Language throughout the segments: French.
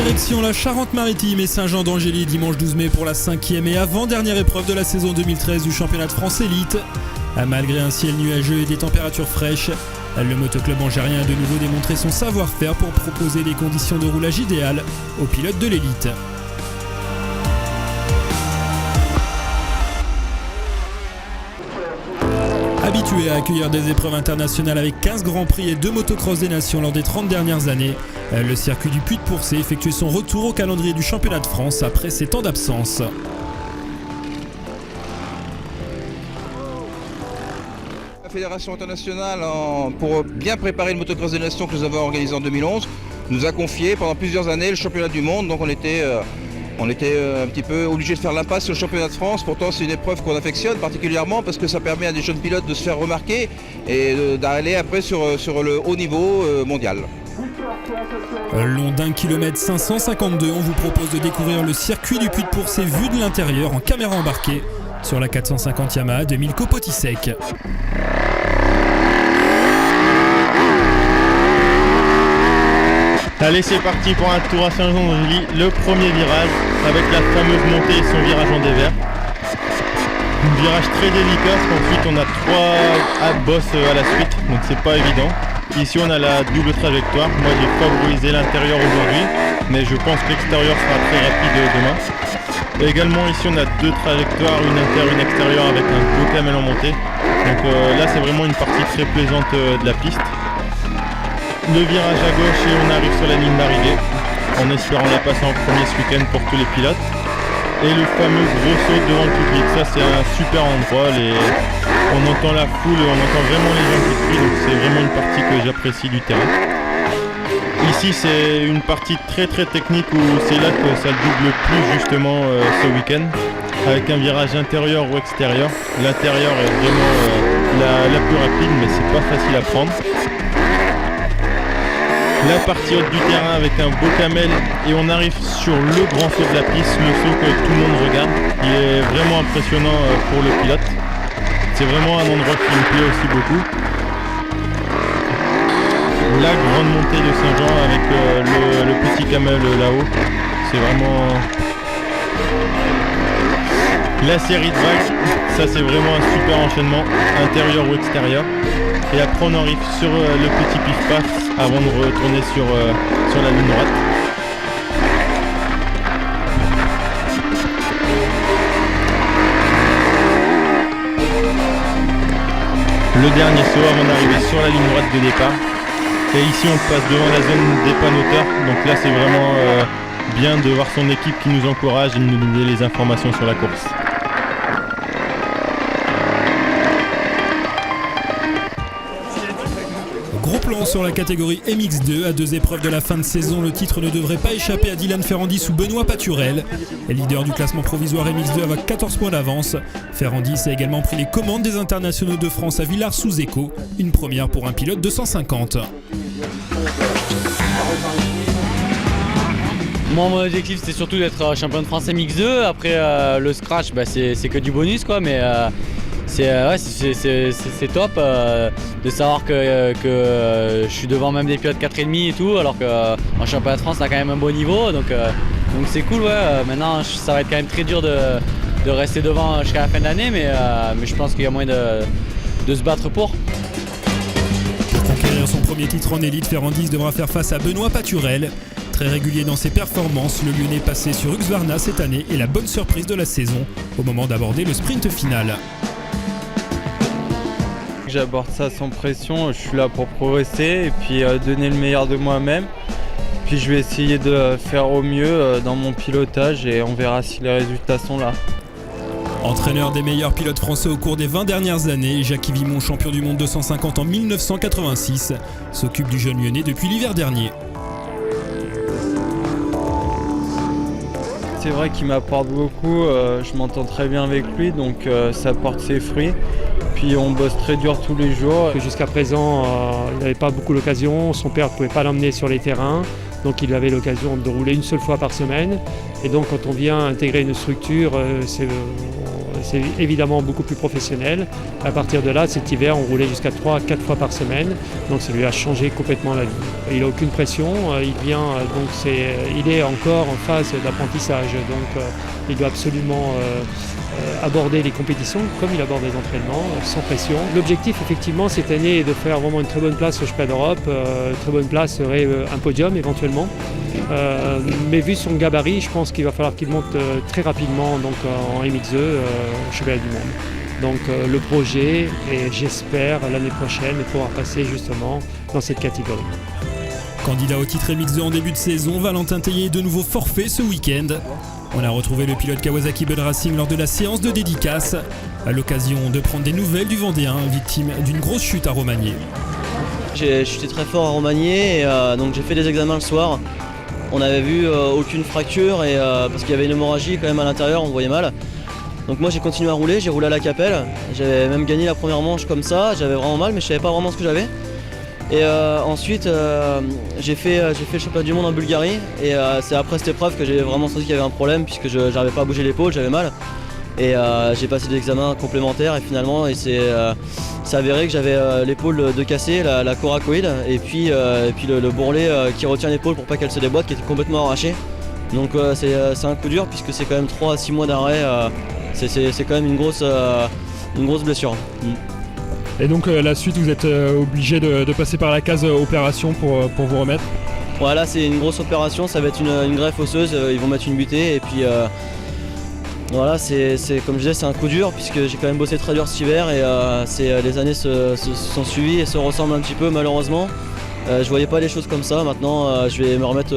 Direction la Charente-Maritime et Saint-Jean d'Angély dimanche 12 mai pour la 5e et avant-dernière épreuve de la saison 2013 du championnat de France Élite. Malgré un ciel nuageux et des températures fraîches, le motoclub angérien a de nouveau démontré son savoir-faire pour proposer des conditions de roulage idéales aux pilotes de l'élite. Habitué à accueillir des épreuves internationales avec 15 grands prix et 2 motocross des nations lors des 30 dernières années, le circuit du Puy-de-Pourcé effectue son retour au calendrier du championnat de France après 7 ans d'absence. La Fédération internationale, pour bien préparer le motocross des nations que nous avons organisé en 2011, nous a confié pendant plusieurs années le championnat du monde, donc on était un petit peu obligé de faire l'impasse sur le championnat de France. Pourtant c'est une épreuve qu'on affectionne particulièrement parce que ça permet à des jeunes pilotes de se faire remarquer et d'aller après sur le haut niveau mondial. Long d'1 km 552, on vous propose de découvrir le circuit du Puy-de-Pourcé vu de l'intérieur en caméra embarquée sur la 450 Yamaha de Milko Potisek. Allez, c'est parti pour un tour à Saint-Jean d'Angély, le premier virage avec la fameuse montée et son virage en dévers. Un virage très délicat parce qu'ensuite on a 3 bosses à la suite, donc c'est pas évident. Ici on a la double trajectoire, moi j'ai favorisé l'intérieur aujourd'hui, mais je pense que l'extérieur sera très rapide demain. Et également ici on a 2 trajectoires, une intérieure, une extérieure avec un beau camel en montée. Donc là c'est vraiment une partie très plaisante de la piste. Le virage à gauche et on arrive sur la ligne d'arrivée en espérant la passer en premier ce week-end pour tous les pilotes. Et le fameux gros saut devant le public, ça c'est un super endroit, on entend la foule, on entend vraiment les gens qui crient, donc c'est vraiment une partie que j'apprécie du terrain. Ici c'est une partie très technique où c'est là que ça double plus justement ce week-end, avec un virage intérieur ou extérieur. L'intérieur est vraiment la plus rapide mais c'est pas facile à prendre. La partie haute du terrain avec un beau camel et on arrive sur le grand saut de la piste, le saut que tout le monde regarde. Il est vraiment impressionnant pour le pilote. C'est vraiment un endroit qui me plaît aussi beaucoup. La grande montée de Saint-Jean avec le petit camel là-haut. C'est vraiment la série de vagues. Ça c'est vraiment un super enchaînement, intérieur ou extérieur. Et après on arrive sur le petit pif-paf avant de retourner sur la ligne droite. Le dernier saut avant d'arriver sur la ligne droite de départ. Et ici on passe devant la zone des panneaux. Donc là c'est vraiment bien de voir son équipe qui nous encourage et de nous donner les informations sur la course. Gros plan sur la catégorie MX2. À 2 épreuves de la fin de saison, le titre ne devrait pas échapper à Dylan Ferrandis ou Benoît Paturel. Leader du classement provisoire MX2 avec 14 points d'avance. Ferrandis a également pris les commandes des internationaux de France à Villars-sous-Écault. Une première pour un pilote de 150. Moi, mon objectif c'était surtout d'être champion de France MX2. Après le scratch, c'est que du bonus quoi, mais c'est top de savoir que je suis devant même des pilotes 4,5 et tout, alors qu'en championnat de France on a quand même un bon niveau, donc c'est cool. Maintenant ça va être quand même très dur de rester devant jusqu'à la fin de l'année, mais je pense qu'il y a moyen de se battre pour. Pour conquérir son premier titre en élite, Ferrandis devra faire face à Benoît Paturel. Très régulier dans ses performances, le Lyonnais passé sur Husqvarna cette année est la bonne surprise de la saison au moment d'aborder le sprint final. J'aborde ça sans pression, je suis là pour progresser et puis donner le meilleur de moi-même. Puis je vais essayer de faire au mieux dans mon pilotage et on verra si les résultats sont là. Entraîneur des meilleurs pilotes français au cours des 20 dernières années, Jacques Vimon, champion du monde 250 en 1986, s'occupe du jeune Lyonnais depuis l'hiver dernier. C'est vrai qu'il m'apporte beaucoup, je m'entends très bien avec lui, donc ça porte ses fruits. Puis on bosse très dur tous les jours. Jusqu'à présent, il n'avait pas beaucoup l'occasion, son père ne pouvait pas l'emmener sur les terrains, donc il avait l'occasion de rouler une seule fois par semaine. Et donc quand on vient intégrer une structure, c'est évidemment beaucoup plus professionnel. À partir de là, cet hiver, on roulait jusqu'à 3-4 fois par semaine, donc ça lui a changé complètement la vie. Il n'a aucune pression, il est encore en phase d'apprentissage, donc il doit absolument aborder les compétitions comme il aborde les entraînements, sans pression. L'objectif effectivement cette année est de faire vraiment une très bonne place au championnat d'Europe. Une très bonne place serait un podium éventuellement. Mais vu son gabarit, je pense qu'il va falloir qu'il monte très rapidement donc, en MX2 au championnat du monde. Donc le projet est, j'espère, l'année prochaine pouvoir passer justement dans cette catégorie. Candidat au titre MX2 en début de saison, Valentin Tellier est de nouveau forfait ce week-end. On a retrouvé le pilote Kawasaki Bud Racing lors de la séance de dédicace, à l'occasion de prendre des nouvelles du Vendéen, victime d'une grosse chute à Romagné. J'ai chuté très fort à Romagné, et donc j'ai fait des examens le soir. On n'avait vu aucune fracture, parce qu'il y avait une hémorragie quand même à l'intérieur, on voyait mal. Donc moi j'ai continué à rouler, j'ai roulé à la Capelle, j'avais même gagné la première manche comme ça, j'avais vraiment mal mais je savais pas vraiment ce que j'avais. Et ensuite j'ai fait le championnat du monde en Bulgarie et c'est après cette épreuve que j'ai vraiment senti qu'il y avait un problème puisque je n'arrivais pas à bouger l'épaule, j'avais mal. Et j'ai passé des examens complémentaires et finalement c'est avéré que j'avais l'épaule de cassée, la coracoïde et puis le bourrelet qui retient l'épaule pour pas qu'elle se déboîte qui était complètement arraché. Donc c'est un coup dur puisque c'est quand même 3 à 6 mois d'arrêt, c'est quand même une grosse blessure. Et donc la suite, vous êtes obligé de passer par la case opération pour vous remettre? Voilà, c'est une grosse opération, ça va être une greffe osseuse, ils vont mettre une butée et puis voilà, c'est comme je disais, c'est un coup dur puisque j'ai quand même bossé très dur cet hiver et les années se sont suivies et se ressemblent un petit peu malheureusement. Je voyais pas les choses comme ça, maintenant je vais me remettre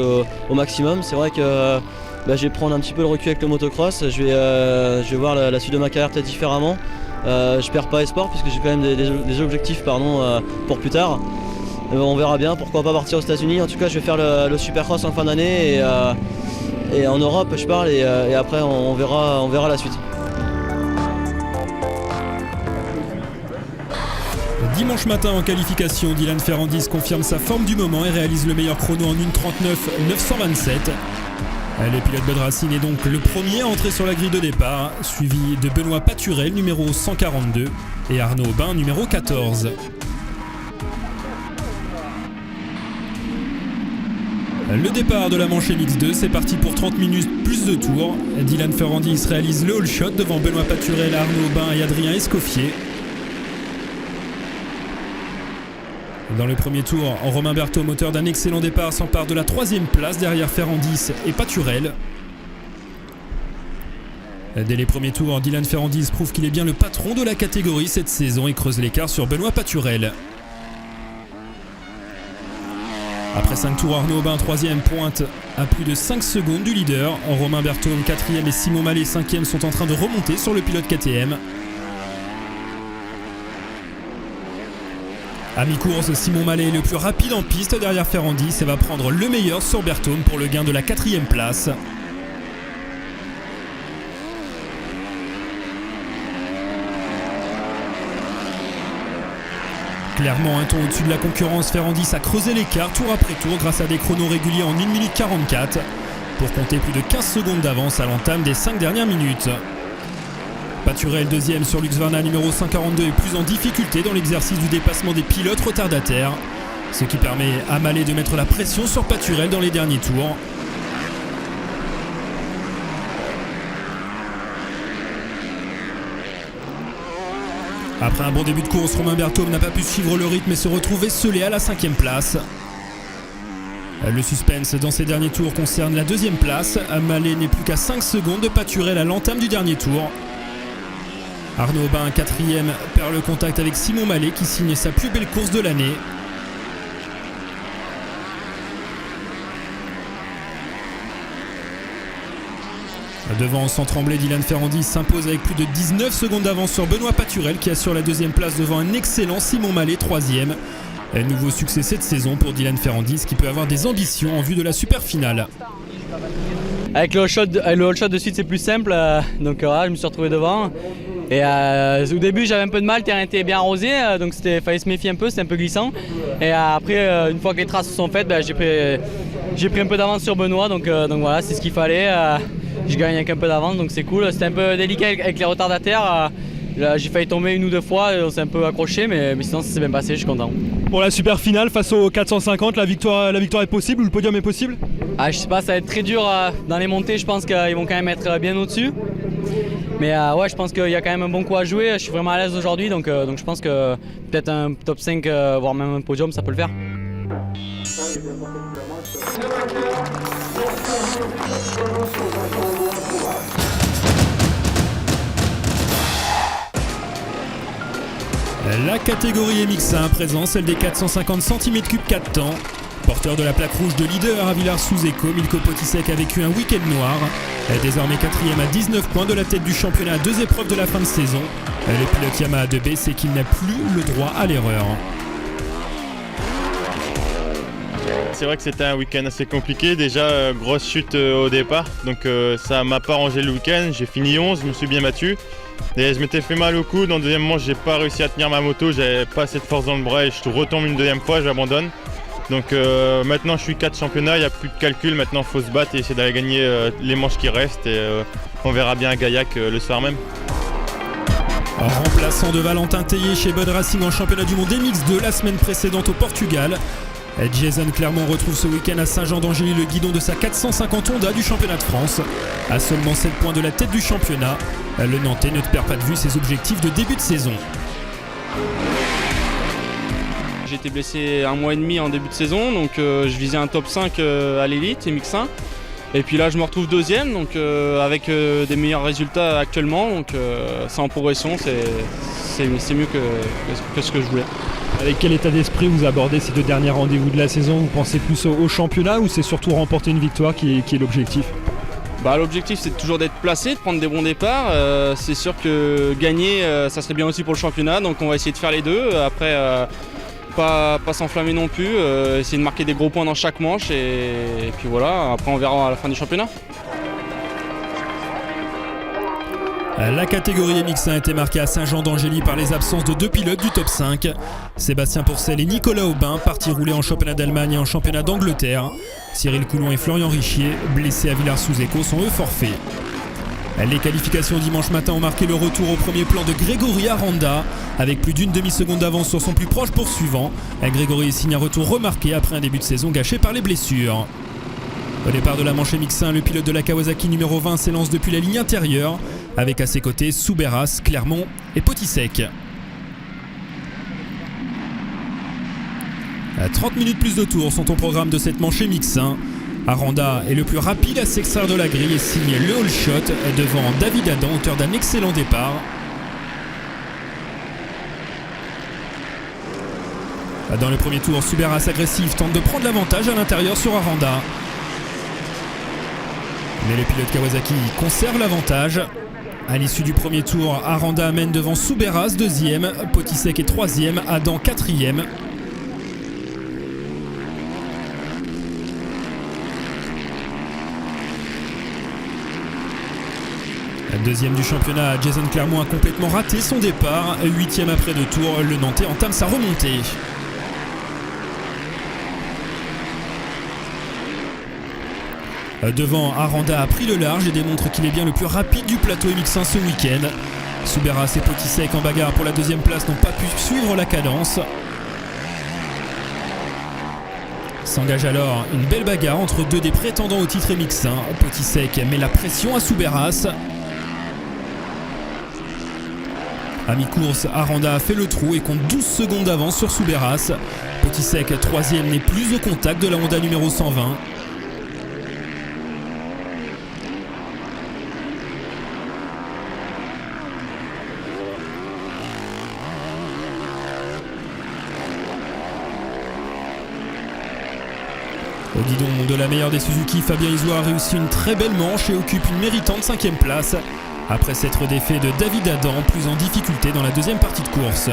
au maximum. C'est vrai que je vais prendre un petit peu le recul avec le motocross, je vais voir la suite de ma carrière peut-être différemment. Je perds pas espoir puisque j'ai quand même des objectifs pour plus tard. On verra bien, pourquoi pas partir aux États-Unis. En tout cas, je vais faire le Supercross en fin d'année et en Europe, je parle, et après on verra la suite. Dimanche matin en qualification, Dylan Ferrandis confirme sa forme du moment et réalise le meilleur chrono en 1:39.927. Le pilote Bud Racing est donc le premier à entrer sur la grille de départ, suivi de Benoît Paturel, numéro 142, et Arnaud Aubin, numéro 14. Le départ de la manche MX2, c'est parti pour 30 minutes plus de tours. Dylan Ferrandis réalise le all shot devant Benoît Paturel, Arnaud Aubin et Adrien Escoffier. Dans le premier tour, Romain Berthaud, moteur d'un excellent départ, s'empare de la 3e place derrière Ferrandis et Paturel. Dès les premiers tours, Dylan Ferrandis prouve qu'il est bien le patron de la catégorie cette saison et creuse l'écart sur Benoît Paturel. Après 5 tours, Arnaud Aubin 3e pointe à plus de 5 secondes du leader. Romain Berthaud 4e et Simon Mallet 5e sont en train de remonter sur le pilote KTM. À mi-course, Simon Mallet est le plus rapide en piste derrière Ferrandis et va prendre le meilleur sur Berthaud pour le gain de la 4e place. Clairement un ton au-dessus de la concurrence, Ferrandis a creusé l'écart tour après tour grâce à des chronos réguliers en 1 minute 44 pour compter plus de 15 secondes d'avance à l'entame des 5 dernières minutes. Paturel 2e sur Lux Varna numéro 142 est plus en difficulté dans l'exercice du dépassement des pilotes retardataires, ce qui permet à Mallet de mettre la pression sur Paturel dans les derniers tours. Après un bon début de course, Romain Berthaud n'a pas pu suivre le rythme et se retrouve esselé à la 5e place. Le suspense dans ces derniers tours concerne la 2e place. Mallet n'est plus qu'à 5 secondes de Paturel à l'entame du dernier tour. Arnaud Aubin 4e perd le contact avec Simon Mallet qui signe sa plus belle course de l'année. Devant sans trembler, Dylan Ferrandis s'impose avec plus de 19 secondes d'avance sur Benoît Paturel qui assure la 2e place devant un excellent Simon Mallet 3e. Un nouveau succès cette saison pour Dylan Ferrandis qui peut avoir des ambitions en vue de la super finale. Avec le all shot de suite c'est plus simple, donc voilà, je me suis retrouvé devant. Et au début j'avais un peu de mal, le terrain était bien arrosé, donc fallait se méfier un peu, c'était un peu glissant. Et après une fois que les traces se sont faites, j'ai pris un peu d'avance sur Benoît, donc voilà, c'est ce qu'il fallait. je gagne avec un peu d'avance, donc c'est cool. C'était un peu délicat avec les retardataires. Là, j'ai failli tomber 1 ou 2 fois, on s'est un peu accroché, mais sinon ça s'est bien passé, je suis content. Pour la super finale face aux 450, la victoire est possible ou le podium est possible? Je sais pas, ça va être très dur dans les montées, je pense qu'ils vont quand même être bien au-dessus. Mais ouais, je pense qu'il y a quand même un bon coup à jouer, je suis vraiment à l'aise aujourd'hui, donc je pense que peut-être un top 5, voire même un podium, ça peut le faire. La catégorie MX1 à présent, celle des 450 cm3 4 temps. Porteur de la plaque rouge de leader à Villars-sous-Écot, Milko Potisek a vécu un week-end noir. Désormais 4e à 19 points de la tête du championnat à 2 épreuves de la fin de saison. Le pilote Yamaha 2B sait qu'il n'a plus le droit à l'erreur. C'est vrai que c'était un week-end assez compliqué. Déjà, grosse chute au départ, donc ça m'a pas arrangé le week-end. J'ai fini 11, je me suis bien battu. Et je m'étais fait mal au coude. En deuxième manche, j'ai pas réussi à tenir ma moto, j'avais pas assez de force dans le bras et je retombe une deuxième fois, j'abandonne. Donc maintenant je suis 4 championnats, il n'y a plus de calcul, maintenant il faut se battre et essayer d'aller gagner les manches qui restent et on verra bien à Gaillac le soir même. Remplaçant de Valentin Tellier chez Bud Racing en championnat du monde MX2 la semaine précédente au Portugal. Jason Clermont retrouve ce week-end à Saint-Jean-d'Angély le guidon de sa 450 Honda du championnat de France. À seulement 7 points de la tête du championnat, le Nantais ne perd pas de vue ses objectifs de début de saison. J'ai été blessé 1 mois et demi en début de saison, donc je visais un top 5 à l'élite, MX1. Et puis là je me retrouve 2e, donc avec des meilleurs résultats actuellement, donc c'est en progression, c'est mieux que ce que je voulais. Avec quel état d'esprit vous abordez ces 2 derniers rendez-vous de la saison? Vous pensez plus au championnat ou c'est surtout remporter une victoire qui est l'objectif? L'objectif c'est toujours d'être placé, de prendre des bons départs. C'est sûr que gagner ça serait bien aussi pour le championnat, donc on va essayer de faire les deux. Après pas s'enflammer non plus, essayer de marquer des gros points dans chaque manche et puis voilà, après on verra à la fin du championnat. La catégorie MX1 a été marquée à Saint-Jean-d'Angély par les absences de 2 pilotes du top 5. Sébastien Pourcel et Nicolas Aubin, partis rouler en championnat d'Allemagne et en championnat d'Angleterre. Cyril Coulon et Florian Richier, blessés à Villars-sous-Écot, sont eux forfaits. Les qualifications dimanche matin ont marqué le retour au premier plan de Grégory Aranda, avec plus d'une demi-seconde d'avance sur son plus proche poursuivant. Grégory signe un retour remarqué après un début de saison gâché par les blessures. Au départ de la manche MX1, le pilote de la Kawasaki numéro 20 s'élance depuis la ligne intérieure, avec à ses côtés Soubeyras, Clermont et Potisek. 30 minutes plus de tours sont au programme de cette manche MX1. Aranda est le plus rapide à s'extraire de la grille et signe le all shot devant David Adam, auteur d'un excellent départ. Dans le premier tour, Soubeyras agressif tente de prendre l'avantage à l'intérieur sur Aranda. Mais le pilote Kawasaki conserve l'avantage. À l'issue du premier tour, Aranda amène devant Soubeyras 2e, Potisek est 3e, Adam 4e. Deuxième du championnat, Jason Clermont a complètement raté son départ. 8e après 2 tours, le Nantais entame sa remontée. Devant, Aranda a pris le large et démontre qu'il est bien le plus rapide du plateau MX1 ce week-end. Soubeyras et Potisek en bagarre pour la 2e place n'ont pas pu suivre la cadence. S'engage alors une belle bagarre entre 2 des prétendants au titre MX1. Potisek met la pression à Soubeyras. À mi-course, Aranda a fait le trou et compte 12 secondes d'avance sur Soubeyras. Potisek, 3e, n'est plus au contact de la Honda numéro 120. Au guidon de la meilleure des Suzuki, Fabien Isoard a réussi une très belle manche et occupe une méritante 5e place. Après s'être défait de David Adam, plus en difficulté dans la 2e partie de course.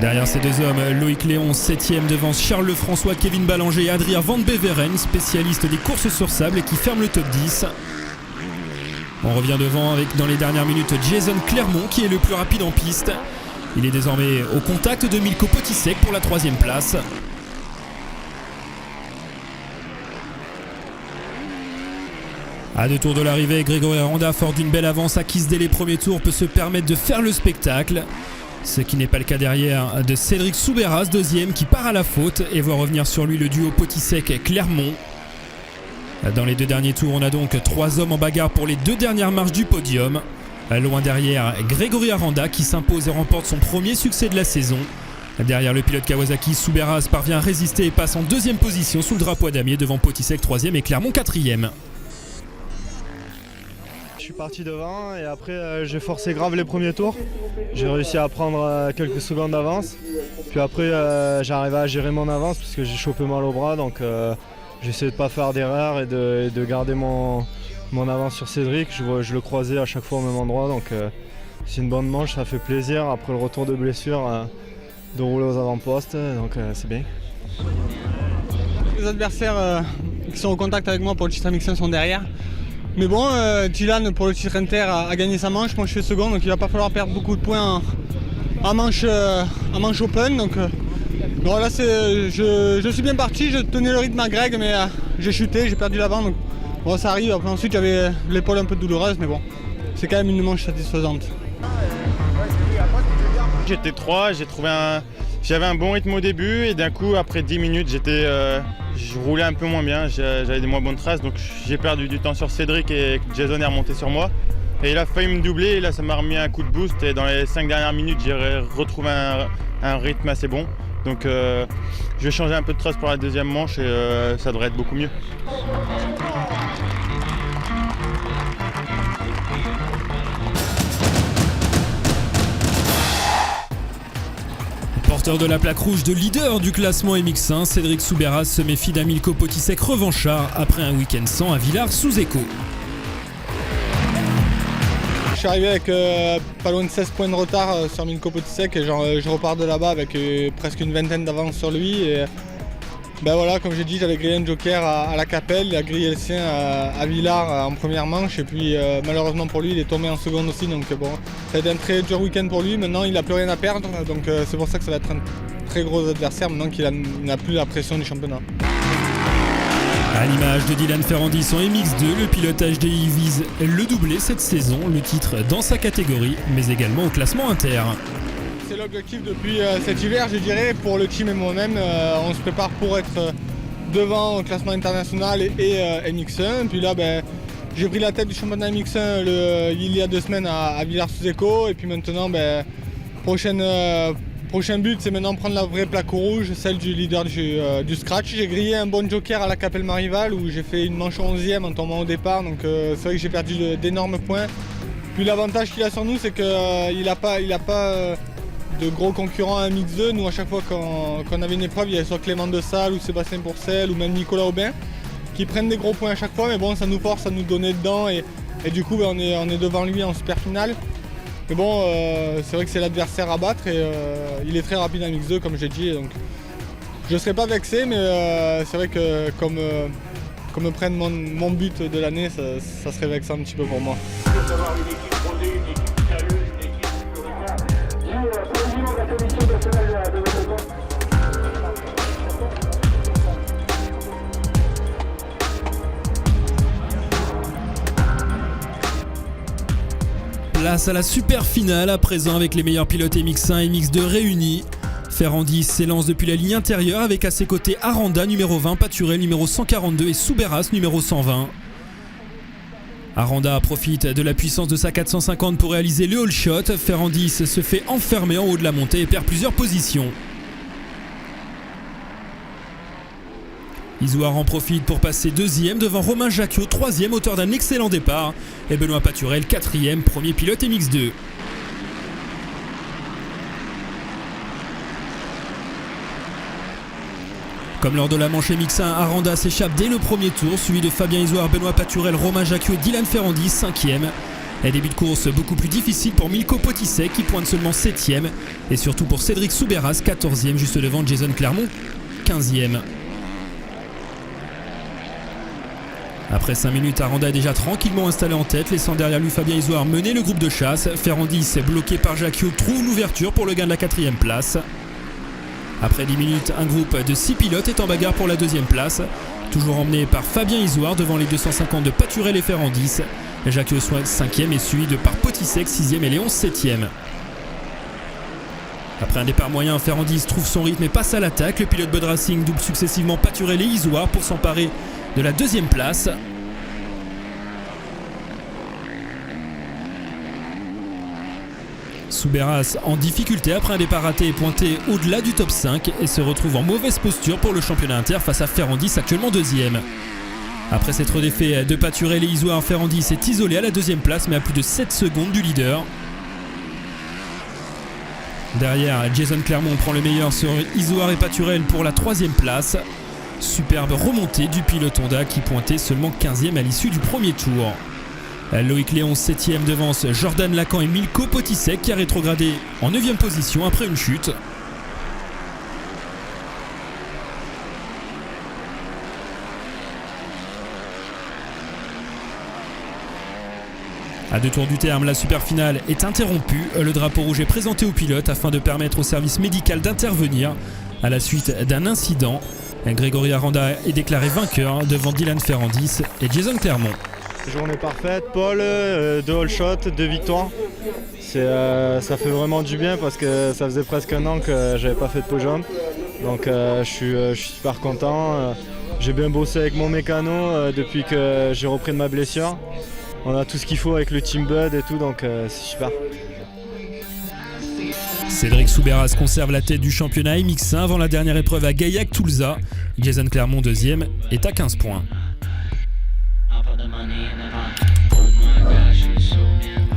Derrière ces 2 hommes, Loïc Léon 7e devance Charles Lefrançois, Kevin Ballanger et Adrien Van Beveren, spécialiste des courses sur sable et qui ferme le top 10. On revient devant avec dans les dernières minutes Jason Clermont qui est le plus rapide en piste. Il est désormais au contact de Milko Potisek pour la 3e place. À 2 tours de l'arrivée, Grégory Aranda, fort d'une belle avance acquise dès les premiers tours, peut se permettre de faire le spectacle. Ce qui n'est pas le cas derrière de Cédric Soubeyras, deuxième, qui part à la faute et voit revenir sur lui le duo Potisek-Clermont. Dans les 2 derniers tours, on a donc 3 hommes en bagarre pour les 2 dernières marches du podium. Loin derrière, Grégory Aranda qui s'impose et remporte son premier succès de la saison. Derrière le pilote Kawasaki, Soubeyras parvient à résister et passe en 2e position sous le drapeau à damier devant Potisek 3e et Clermont 4e. Je suis parti devant et après j'ai forcé grave les premiers tours. J'ai réussi à prendre quelques secondes d'avance. Puis après j'arrivais à gérer mon avance parce que j'ai chopé mal au bras, donc j'ai essayé de ne pas faire d'erreur et de garder mon avance sur Cédric. Je le croisais à chaque fois au même endroit, donc c'est une bonne manche, ça fait plaisir après le retour de blessure de rouler aux avant-postes, donc c'est bien. Les adversaires qui sont au contact avec moi pour le titre mixin sont derrière. Mais bon, Dylan pour le titre inter a gagné sa manche, moi je suis second, donc il va pas falloir perdre beaucoup de points en manche open. Donc là je suis bien parti, je tenais le rythme à Greg, mais j'ai chuté, j'ai perdu l'avant. Donc bon, ça arrive. Après, ensuite j'avais l'épaule un peu douloureuse, mais bon, c'est quand même une manche satisfaisante. J'étais 3, j'avais un bon rythme au début et d'un coup après 10 minutes je roulais un peu moins bien, j'avais des moins bonnes traces, donc j'ai perdu du temps sur Cédric et Jason est remonté sur moi. Et il a failli me doubler et là ça m'a remis un coup de boost et dans les 5 dernières minutes j'ai retrouvé un rythme assez bon. Donc je vais changer un peu de trace pour la deuxième manche et ça devrait être beaucoup mieux. Porteur de la plaque rouge de leader du classement MX1, Cédric Soubeyras se méfie d'un Milko Potisek revanchard après un week-end sans à Villars-sous-Écho. Je suis arrivé avec pas loin de 16 points de retard sur Milko Potisek et je repars de là-bas avec presque une vingtaine d'avance sur lui. Et, ben voilà, comme j'ai dit, j'avais grillé un joker à la Capelle, il a grillé le sien à Villars en première manche et puis malheureusement pour lui il est tombé en seconde aussi, donc bon, ça a été un très dur week-end pour lui. Maintenant il n'a plus rien à perdre, donc c'est pour ça que ça va être un très gros adversaire maintenant qu'il n'a plus la pression du championnat. À l'image de Dylan Ferrandis en MX2, le pilote HDI vise le doublé cette saison, le titre dans sa catégorie, mais également au classement inter. C'est l'objectif depuis cet hiver, je dirais, pour le team et moi-même. On se prépare pour être devant au classement international et MX1. Puis là, j'ai pris la tête du championnat MX1 il y a 2 semaines à Villars-sous-Écho. Et puis maintenant, prochain but, c'est maintenant prendre la vraie plaque rouge, celle du leader du scratch. J'ai grillé un bon joker à la Capelle Marival où j'ai fait une manche 11e en tombant au départ. Donc c'est vrai que j'ai perdu d'énormes points. Puis l'avantage qu'il a sur nous, c'est qu'il n'a pas de gros concurrents à MX2. Nous, à chaque fois qu'on avait une épreuve, il y avait soit Clément de Salle ou Sébastien Pourcel ou même Nicolas Aubin qui prennent des gros points à chaque fois, mais bon, ça nous force à nous donner dedans et du coup on est devant lui en super finale. Mais bon, c'est vrai que c'est l'adversaire à battre et il est très rapide en MX2 comme j'ai dit, donc je ne serais pas vexé, mais c'est vrai que comme me prennent mon but de l'année, ça serait vexant un petit peu pour moi. Place à la super finale à présent avec les meilleurs pilotes MX1 et MX2 réunis. Ferrandis s'élance depuis la ligne intérieure avec à ses côtés Aranda numéro 20, Paturel numéro 142 et Soubeyras numéro 120. Aranda profite de la puissance de sa 450 pour réaliser le all shot. Ferrandis se fait enfermer en haut de la montée et perd plusieurs positions. Isouard en profite pour passer 2e devant Romain Jacquiot, 3e, auteur d'un excellent départ, et Benoît Paturel, 4e, premier pilote MX2. Comme lors de la manche MX1, Aranda s'échappe dès le premier tour, suivi de Fabien Isouard, Benoît Paturel, Romain Jacquiot et Dylan Ferrandis, 5e. Un début de course beaucoup plus difficile pour Milko Potisek qui pointe seulement 7e, et surtout pour Cédric Soubeyras, 14e, juste devant Jason Clermont, 15e. Après 5 minutes, Aranda est déjà tranquillement installé en tête, laissant derrière lui Fabien Isouard mener le groupe de chasse. Ferrandis, bloqué par Jacquiot, trouve l'ouverture pour le gain de la 4e place. Après 10 minutes, un groupe de 6 pilotes est en bagarre pour la 2e place. Toujours emmené par Fabien Isoard devant les 250 de Paturel et Ferrandis. Jacques Soin 5e est suivi de par Potisek 6e et Léon 7e. Après un départ moyen, Ferrandis trouve son rythme et passe à l'attaque. Le pilote Bud Racing double successivement Paturel et Isoard pour s'emparer de la 2e place. Soubeyras en difficulté après un départ raté est pointé au-delà du top 5 et se retrouve en mauvaise posture pour le championnat inter face à Ferrandis actuellement 2e. Après s'être défait de Paturel et Isoard, Ferrandis est isolé à la 2e place mais à plus de 7 secondes du leader. Derrière, Jason Clermont prend le meilleur sur Isoard et Paturel pour la 3e place. Superbe remontée du pilote Honda qui pointait seulement 15e à l'issue du premier tour. Loïc Léon 7e devance Jordan Lacan et Milko Potisek qui a rétrogradé en 9e position après une chute. À 2 tours du terme, la super finale est interrompue. Le drapeau rouge est présenté au pilote afin de permettre au service médical d'intervenir à la suite d'un incident. Grégory Aranda est déclaré vainqueur devant Dylan Ferrandis et Jason Clermont. Journée parfaite, Paul, 2 all shots, 2 victoires. Ça fait vraiment du bien parce que ça faisait presque un an que j'avais pas fait de podium. Donc je suis super content. J'ai bien bossé avec mon mécano depuis que j'ai repris de ma blessure. On a tout ce qu'il faut avec le Team Bud et tout, donc c'est super. Cédric Soubeyras conserve la tête du championnat MX1 avant la dernière épreuve à Gaillac-Toulza. Jason Clermont 2e est à 15 points.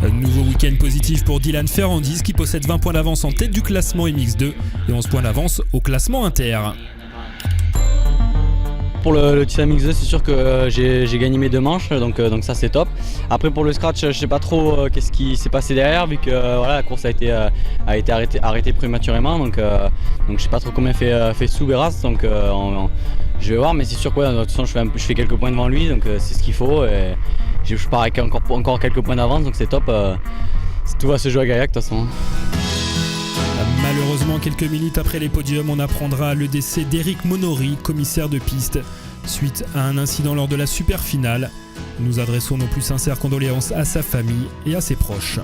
Un nouveau week-end positif pour Dylan Ferrandis qui possède 20 points d'avance en tête du classement MX2 et 11 points d'avance au classement inter. Pour le titre MX2, c'est sûr que j'ai gagné mes 2 manches, donc ça c'est top. Après pour le scratch, je sais pas trop qu'est-ce qui s'est passé derrière, vu que la course a été arrêtée prématurément, donc je sais pas trop combien fait Soubeyras, donc je vais voir, mais c'est sûr que de toute façon je fais quelques points devant lui, donc c'est ce qu'il faut. Et je pars avec encore quelques points d'avance, donc c'est top. Tout va se jouer à Gaillac de toute façon. Malheureusement, quelques minutes après les podiums, on apprendra le décès d'Éric Monory, commissaire de piste, suite à un incident lors de la super finale. Nous adressons nos plus sincères condoléances à sa famille et à ses proches.